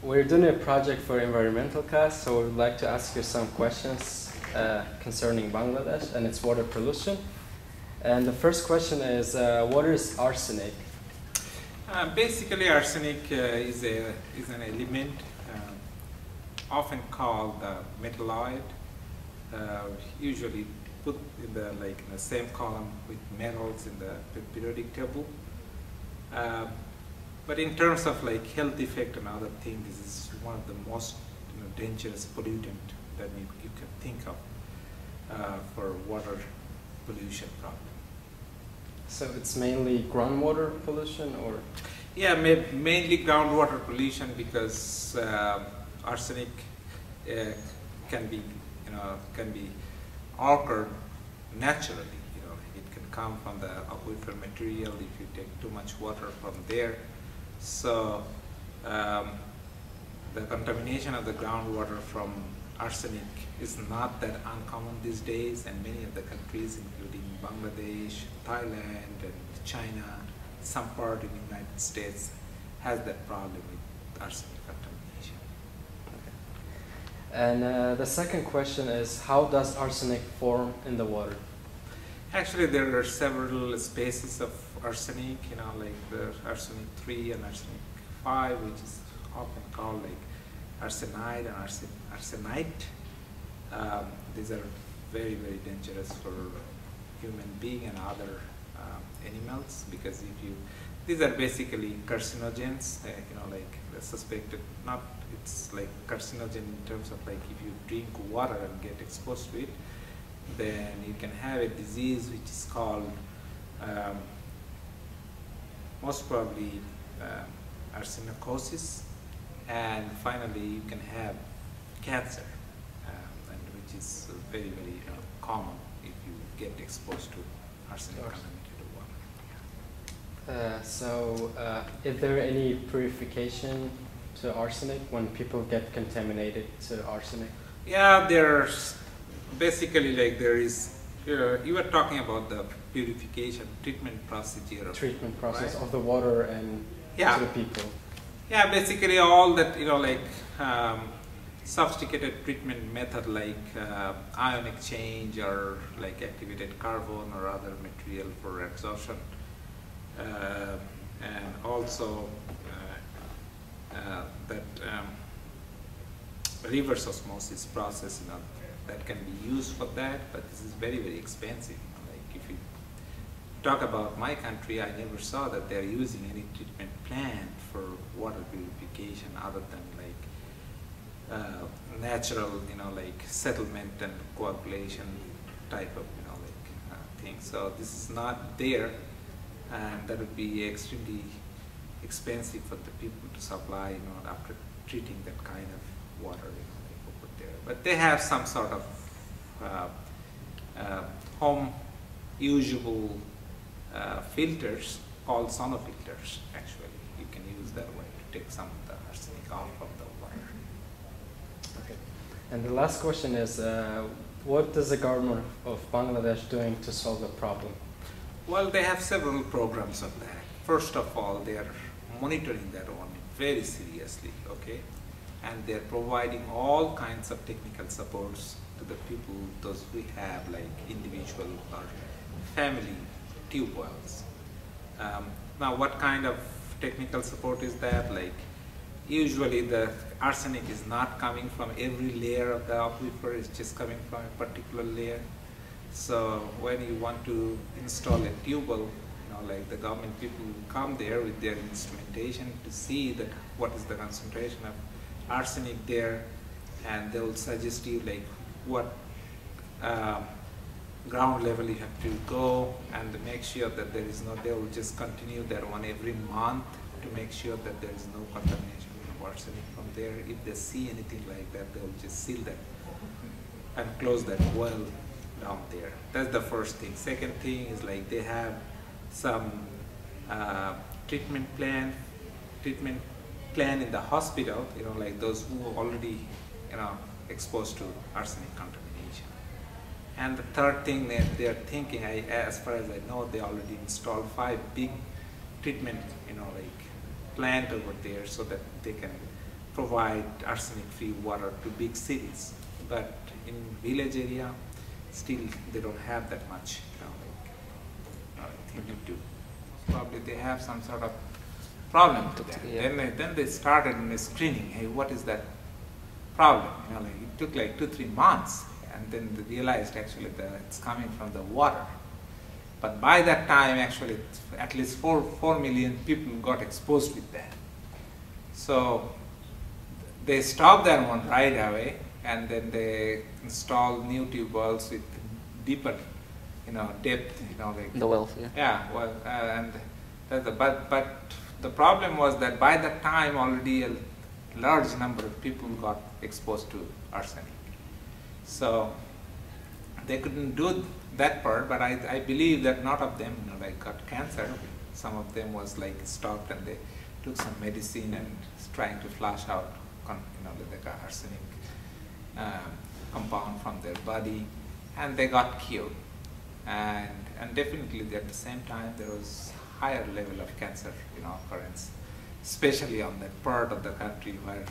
We're doing a project for environmental class, so we'd like to ask you some questions concerning Bangladesh and its water pollution. And the first question is, what is arsenic? Basically, arsenic is an element often called metalloid, usually put in the same column with metals in the periodic table. But in terms of health effect and other things, this is one of the most dangerous pollutant that you can think of for water pollution problem. So it's mainly groundwater pollution, or? Yeah, mainly groundwater pollution, because arsenic can be occurred naturally. It can come from the aquifer material if you take too much water from there. So the contamination of the groundwater from arsenic is not that uncommon these days, and many of the countries, including Bangladesh, Thailand, and China, some part in the United States, has that problem with arsenic contamination. Okay. And the second question is, how does arsenic form in the water? Actually, there are several species of arsenic, like the arsenic 3 and arsenic 5, which is often called arsenide and arsenite. These are very, very dangerous for human being and other animals, because these are basically carcinogens, the suspected, it's like carcinogen in terms of if you drink water and get exposed to it, then you can have a disease which is called most probably arsenicosis, and finally you can have cancer, and which is very, very common if you get exposed to arsenic contaminated water. So is there any purification to arsenic when people get contaminated to arsenic? Yeah, there's basically there is, you were talking about the purification treatment procedure. Treatment process, right? of the water and to the people. Yeah, basically all that, sophisticated treatment method ion exchange or activated carbon or other material for absorption, and also that reverse osmosis process, that can be used for that, but this is very, very expensive. If you talk about my country, I never saw that they're using any treatment plant for water purification other than natural, settlement and coagulation type of, thing. So this is not there, and that would be extremely expensive for the people to supply, after treating that kind of water, put there. But they have some sort of home usable filters called sonofilters. Actually, you can use that way to take some of the arsenic off of the water. Okay. And the last question is, what is the government of Bangladesh doing to solve the problem? Well, they have several programs on that. First of all, they are monitoring that one very seriously, okay? And they're providing all kinds of technical supports to the people, those we have, individual or family tube wells. Now, what kind of technical support is that? Usually the arsenic is not coming from every layer of the aquifer, it's just coming from a particular layer. So when you want to install a tube well, the government people come there with their instrumentation to see what is the concentration of arsenic there, and they will suggest you what ground level you have to go, and to make sure that there is no, they will just continue that one every month to make sure that there is no contamination of arsenic from there. If they see anything like that, they will just seal that and close that well down there. That's the first thing. Second thing is they have some treatment plan in the hospital, those who are already, exposed to arsenic contamination. And the third thing that they're thinking, as far as I know, they already installed 5 big treatment, plant over there, so that they can provide arsenic-free water to big cities, but in village area, still they don't have that much. Thing to do. Probably they have some sort of problem to that. Yeah. Then they started in screening. Hey, what is that problem? It took like 2-3 months, and then they realized actually that it's coming from the water. But by that time, actually, at least 4 million people got exposed with that. So they stopped that one right away, and then they installed new tube wells with deeper, depth, like The wells, yeah. yeah. Well, and but the problem was that by that time already a large number of people got exposed to arsenic. So they couldn't do that part, but I believe that not of them got cancer. Some of them was stopped and they took some medicine and trying to flush out the arsenic compound from their body, and they got cured. And definitely at the same time there was higher level of cancer occurrence, especially on that part of the country where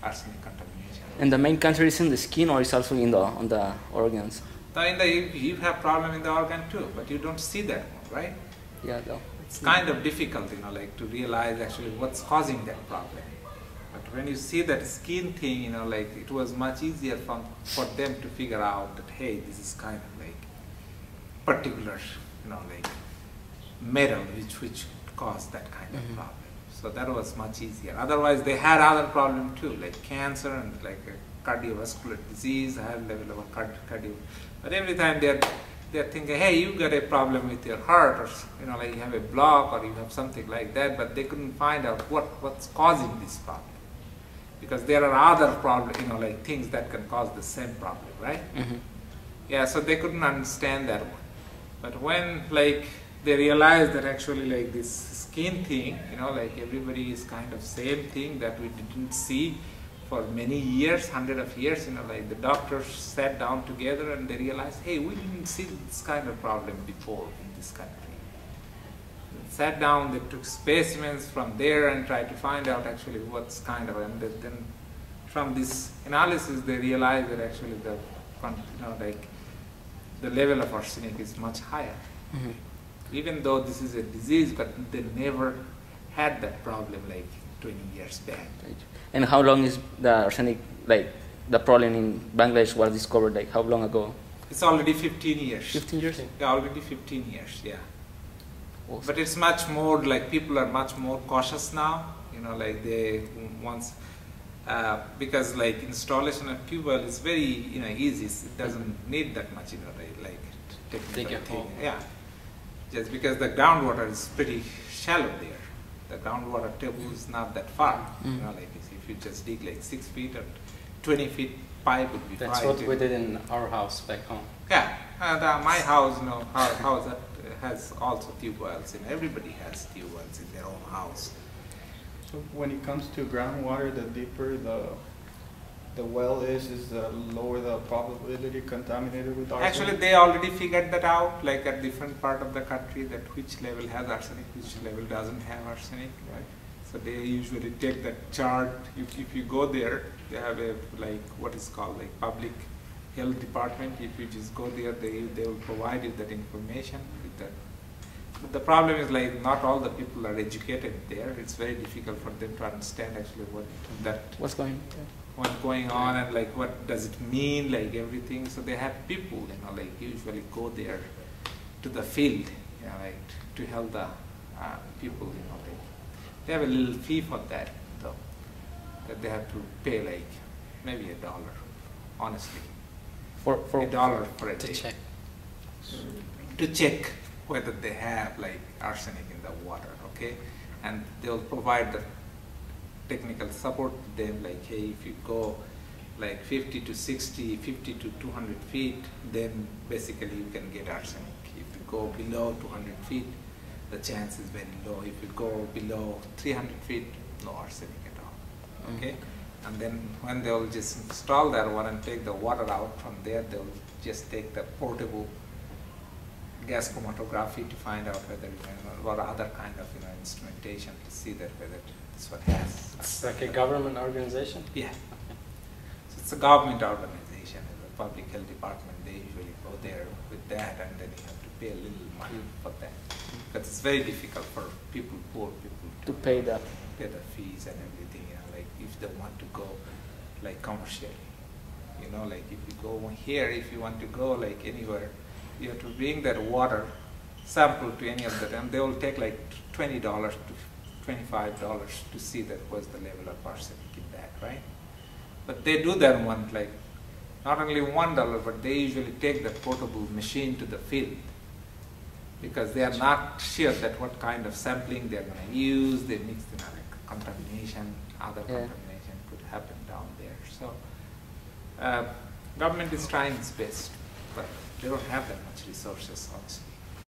arsenic contamination. And the main cancer is in the skin, or is also on the organs? You have problem in the organ too, but you don't see that one, right? Yeah, no. It's kind of difficult, to realize actually what's causing that problem. But when you see that skin thing, it was much easier for them to figure out that, hey, this is kind of particular, metal which caused that kind of problem. So that was much easier. Otherwise, they had other problem too, like cancer and a cardiovascular disease, higher level of cardio. But every time they're thinking, hey, you got a problem with your heart, or you have a block, or you have something like that, but they couldn't find out what's causing this problem. Because there are other problems, things that can cause the same problem, right? Yeah, so they couldn't understand that one. But when they realized that actually this skin thing, everybody is kind of same thing that we didn't see for many years, hundreds of years, the doctors sat down together and they realized, hey, we didn't see this kind of problem before in this country. They sat down, they took specimens from there and tried to find out actually what's kind of, and then from this analysis they realized that actually the level of arsenic is much higher. Even though this is a disease, but they never had that problem 20 years back. Right. And how long is the arsenic, the problem in Bangladesh was discovered, how long ago? It's already 15 years. 15 years? Yeah, already 15 years, yeah. Awesome. But it's much more, people are much more cautious now, they once, because installation of tube well is very, easy. It doesn't need that much, technical thing. Yeah. Just because the groundwater is pretty shallow there. The groundwater table is not that far. If you just dig 6 feet or 20 feet pipe would be fine. That's what we did in our house back home. Yeah, my house, our house has also tube wells, and everybody has tube wells in their own house. So when it comes to groundwater, the deeper the well is the lower the probability contaminated with arsenic? Actually, they already figured that out, at different part of the country, that which level has arsenic, which level doesn't have arsenic. Right. So they usually take that chart. If you go there, they have a what is called public health department. If you just go there, they will provide you that information with that. But the problem is not all the people are educated there. It's very difficult for them to understand actually what's going on and what does it mean, everything. So they have people, usually go there to the field, to help the people, they have a little fee for that, though, that they have to pay maybe $1, honestly. For $1 for a day. To check. To check whether they have arsenic in the water, okay? And they'll provide the technical support to them, hey, if you go 50 to 60, 50 to 200 feet, then basically you can get arsenic. If you go below 200 feet, the chance is very low. If you go below 300 feet, no arsenic at all, okay? And then when they'll just install that one and take the water out from there, they'll just take the portable gas chromatography to find out whether, or other kind of, instrumentation to see that whether this one has. It's like a government organization? Yeah. So it's a government organization, the public health department, they usually go there with that, and then you have to pay a little money for that. Because it's very difficult for people, poor people, To pay that. pay the fees and everything, like if they want to go like commercially. Like if you go here, if you want to go like anywhere, you have to bring that water sample to any of them. They will take like $20 to $25 to see that what's the level of arsenic in that, right? But they do that one, like not only $1, but they usually take the portable machine to the field because they are not sure that what kind of sampling they're going to use. They mix in like contamination, other contamination could happen down there. So government is trying its best, but they don't have that much resources also.